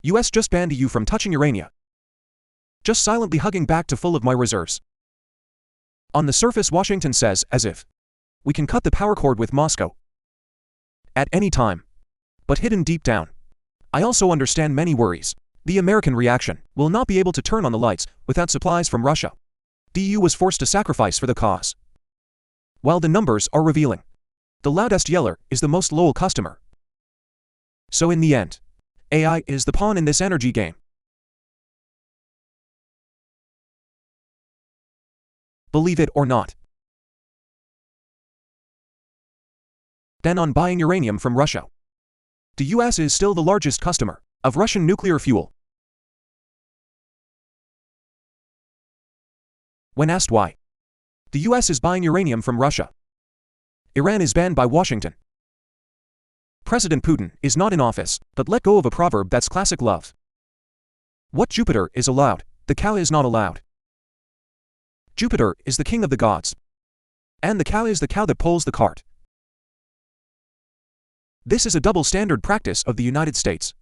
US just banned EU from touching uranium. Just silently hugging back to full of my reserves. On the surface, Washington says, as if we can cut the power cord with Moscow at any time. But hidden deep down, I also understand many worries. The American reaction will not be able to turn on the lights without supplies from Russia. The EU was forced to sacrifice for the cause. While the numbers are revealing, the loudest yeller is the most loyal customer. So in the end, AI is the pawn in this energy game. Believe it or not. Then on buying uranium from Russia. The US is still the largest customer of Russian nuclear fuel. When asked why the US is buying uranium from Russia, Iran is banned by Washington. President Putin is not in office, but let go of a proverb that's classic love. What Jupiter is allowed, the cow is not allowed. Jupiter is the king of the gods, and the cow is the cow that pulls the cart. This is a double standard practice of the United States.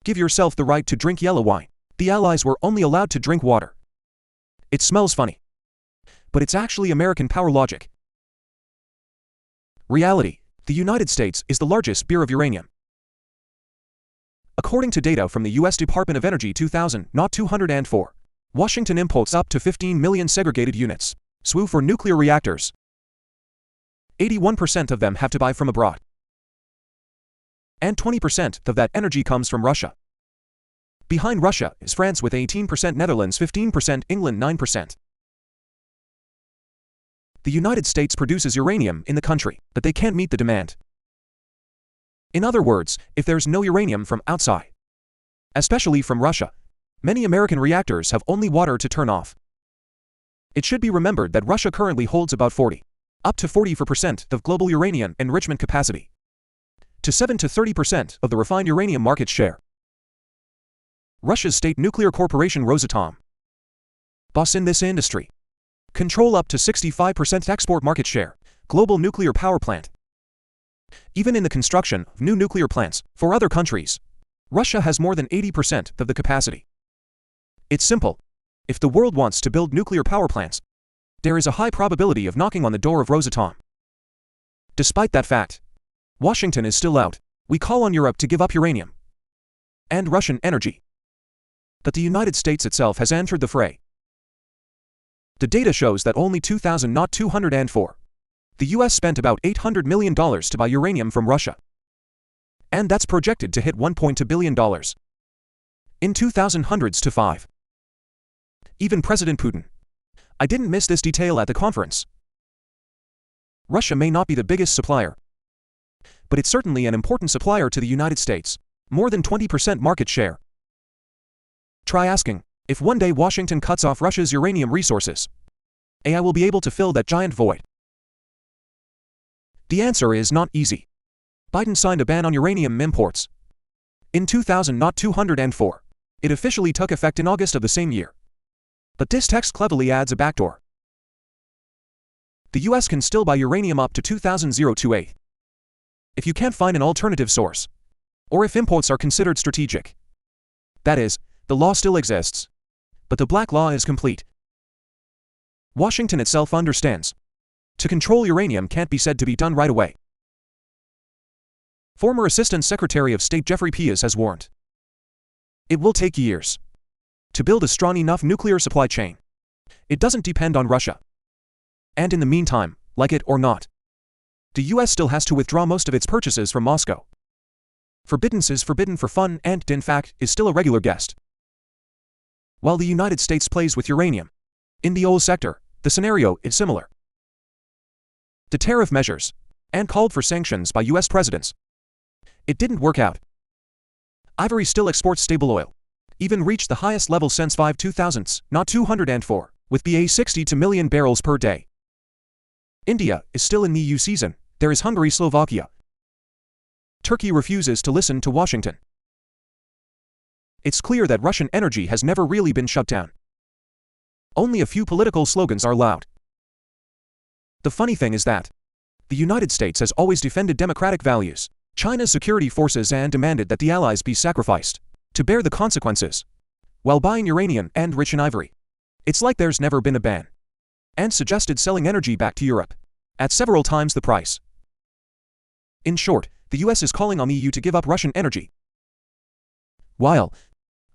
Give yourself the right to drink yellow wine. The Allies were only allowed to drink water. It smells funny, but it's actually American power logic. Reality: the United States is the largest buyer of uranium. According to data from the U.S. Department of Energy 204, Washington imports up to 15 million segregated units, SWU, for nuclear reactors. 81% of them have to buy from abroad. And 20% of that energy comes from Russia. Behind Russia is France with 18%, Netherlands 15%, England 9%. The United States produces uranium in the country, but they can't meet the demand. In other words, if there's no uranium from outside, especially from Russia, many American reactors have only water to turn off. It should be remembered that Russia currently holds about 40% of global uranium enrichment capacity, to 7 to 30% of the refined uranium market share. Russia's state nuclear corporation Rosatom, boss in this industry, control up to 65% export market share, global nuclear power plant. Even in the construction of new nuclear plants for other countries, Russia has more than 80% of the capacity. It's simple. If the world wants to build nuclear power plants, there is a high probability of knocking on the door of Rosatom. Despite that fact, Washington is still out. We call on Europe to give up uranium and Russian energy. But the United States itself has entered the fray. The data shows that only 204, the US spent about $800 million to buy uranium from Russia. And that's projected to hit $1.2 billion in 2005. Even President Putin, I didn't miss this detail at the conference. Russia may not be the biggest supplier, but it's certainly an important supplier to the United States, more than 20% market share. Try asking, if one day Washington cuts off Russia's uranium resources, AI will be able to fill that giant void. The answer is not easy. Biden signed a ban on uranium imports in 204. It officially took effect in August of the same year. But this text cleverly adds a backdoor. The US can still buy uranium up to 2028 if you can't find an alternative source, or if imports are considered strategic. That is, the law still exists, but the black law is complete. Washington itself understands. To control uranium can't be said to be done right away. Former Assistant Secretary of State Jeffrey Pius has warned. It will take years to build a strong enough nuclear supply chain. It doesn't depend on Russia. And in the meantime, like it or not, the US still has to withdraw most of its purchases from Moscow. Forbidden for fun and, in fact, is still a regular guest. While the United States plays with uranium in the oil sector, the scenario is similar. The tariff measures, and called for sanctions by US presidents, it didn't work out. Ivory still exports stable oil, even reached the highest level since 2004, with BA 62 million barrels per day. India is still in the EU season. There is Hungary, Slovakia. Turkey refuses to listen to Washington. It's clear that Russian energy has never really been shut down. Only a few political slogans are loud. The funny thing is that the United States has always defended democratic values, China's security forces, and demanded that the Allies be sacrificed. to bear the consequences while buying uranium and rich in ivory. It's like there's never been a ban. And suggested selling energy back to Europe at several times the price. In short, the US is calling on the EU to give up Russian energy, while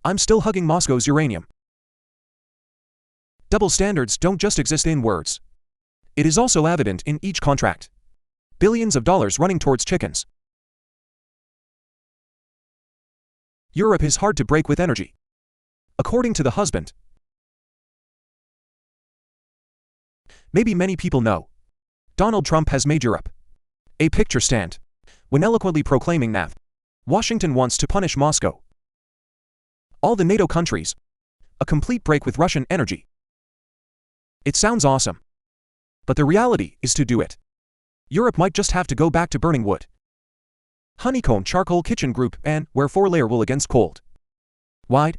I'm still hugging Moscow's uranium. Double standards don't just exist in words. It is also evident in each contract. Billions of dollars running towards chickens. Europe is hard to break with energy. According to the husband. Maybe many people know. Donald Trump has made Europe a picture stand when eloquently proclaiming that Washington wants to punish Moscow. All the NATO countries. A complete break with Russian energy. It sounds awesome. But the reality is to do it, Europe might just have to go back to burning wood. Honeycomb charcoal kitchen group and where 4-layer wool against cold. Wide.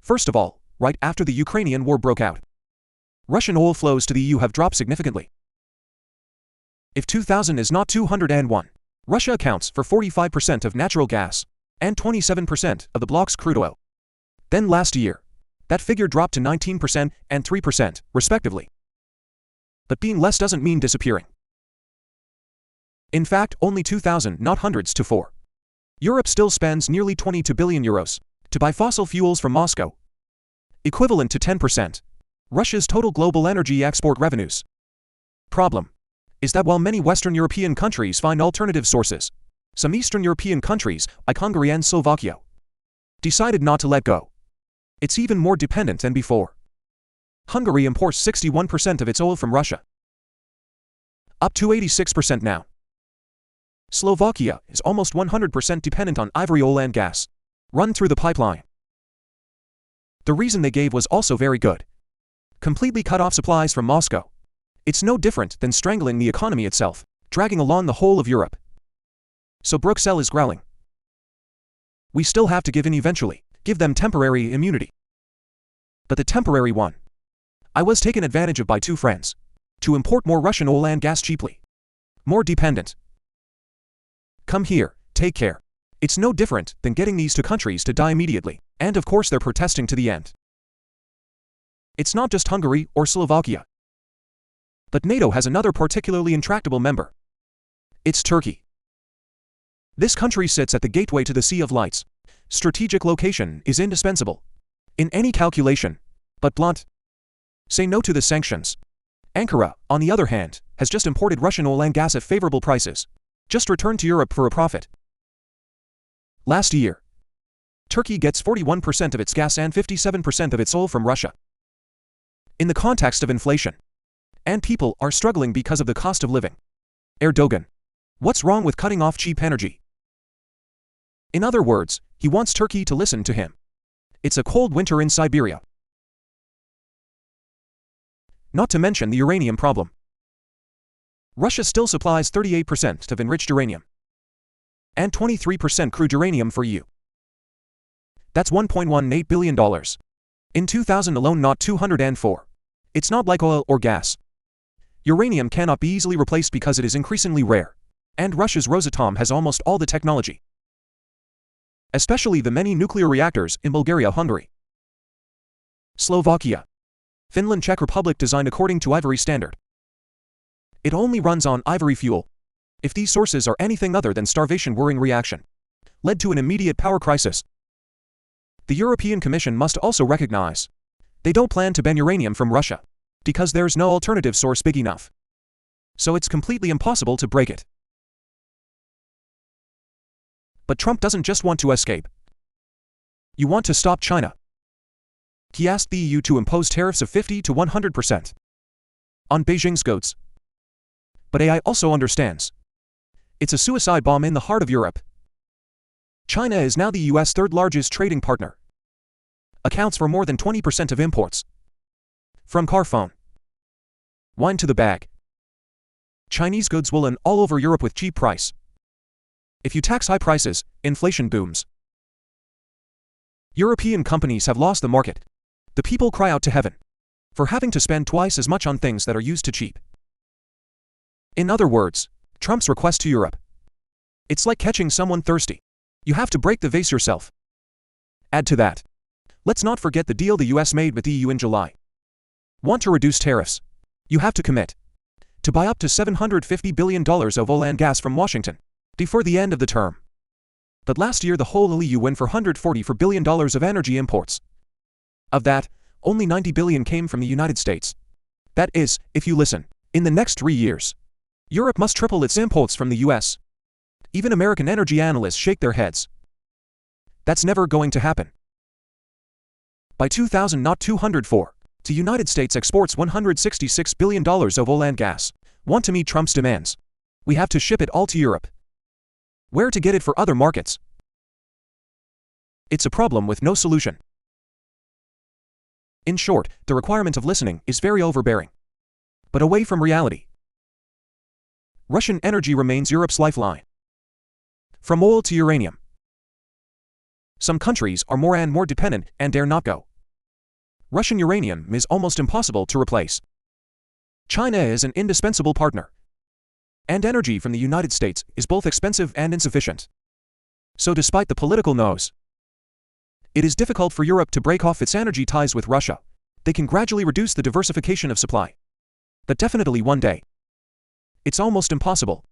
First of all, right after the Ukrainian war broke out, Russian oil flows to the EU have dropped significantly. If 2000 is not 201, Russia accounts for 45% of natural gas and 27% of the bloc's crude oil. Then last year, that figure dropped to 19% and 3%, respectively. But being less doesn't mean disappearing. In fact, only 2,000, not hundreds to 4. Europe still spends nearly 22 billion euros to buy fossil fuels from Moscow, equivalent to 10% Russia's total global energy export revenues. Problem is that while many Western European countries find alternative sources, some Eastern European countries, like Hungary and Slovakia, decided not to let go. It's even more dependent than before. Hungary imports 61% of its oil from Russia, up to 86% now. Slovakia is almost 100% dependent on ivory oil and gas, run through the pipeline. The reason they gave was also very good. Completely cut off supplies from Moscow. It's no different than strangling the economy itself, dragging along the whole of Europe. So Bruxelles is growling. We still have to give in eventually, give them temporary immunity. But the temporary one, I was taken advantage of by two friends to import more Russian oil and gas cheaply. More dependent. Come here, take care. It's no different than getting these two countries to die immediately, and of course they're protesting to the end. It's not just Hungary or Slovakia. But NATO has another particularly intractable member. It's Turkey. This country sits at the gateway to the Sea of Lights. Strategic location is indispensable in any calculation, but blunt. Say no to the sanctions. Ankara, on the other hand, has just imported Russian oil and gas at favorable prices. Just returned to Europe for a profit. Last year, Turkey gets 41% of its gas and 57% of its oil from Russia. In the context of inflation, and people are struggling because of the cost of living. Erdogan. What's wrong with cutting off cheap energy? In other words, he wants Turkey to listen to him. It's a cold winter in Siberia. Not to mention the uranium problem. Russia still supplies 38% of enriched uranium and 23% crude uranium for EU. That's $1.18 billion. In 2000 alone, not 204. It's not like oil or gas. Uranium cannot be easily replaced because it is increasingly rare, and Russia's Rosatom has almost all the technology, especially the many nuclear reactors in Bulgaria, Hungary, Slovakia, Finland, Czech Republic, designed according to ivory standard. It only runs on ivory fuel. If these sources are anything other than starvation, worrying reaction led to an immediate power crisis. The European Commission must also recognize they don't plan to ban uranium from Russia because there's no alternative source big enough. So it's completely impossible to break it. But Trump doesn't just want to escape. You want to stop China. He asked the EU to impose tariffs of 50 to 100% on Beijing's goods. But AI also understands. It's a suicide bomb in the heart of Europe. China is now the US' third largest trading partner. Accounts for more than 20% of imports. From car, phone, wine to the bag. Chinese goods will in all over Europe with cheap price. If you tax high prices, inflation booms. European companies have lost the market. The people cry out to heaven. for having to spend twice as much on things that are used to cheap. In other words, Trump's request to Europe. It's like catching someone thirsty. You have to break the vase yourself. Add to that. Let's not forget the deal the US made with the EU in July. Want to reduce tariffs? You have to commit to buy up to $750 billion of oil and gas from Washington before the end of the term. But last year the whole EU went for $144 billion of energy imports. Of that, only $90 billion came from the United States. That is, if you listen, in the next 3 years, Europe must triple its imports from the US. Even American energy analysts shake their heads. That's never going to happen. By 2004, the United States exports $166 billion of oil and gas. Want to meet Trump's demands? We have to ship it all to Europe. Where to get it for other markets? It's a problem with no solution. In short, the requirement of listening is very overbearing. But away from reality. Russian energy remains Europe's lifeline. From oil to uranium. Some countries are more and more dependent and dare not go. Russian uranium is almost impossible to replace. China is an indispensable partner. And energy from the United States is both expensive and insufficient. So despite the political no's, it is difficult for Europe to break off its energy ties with Russia. They can gradually reduce the diversification of supply. But definitely one day, it's almost impossible.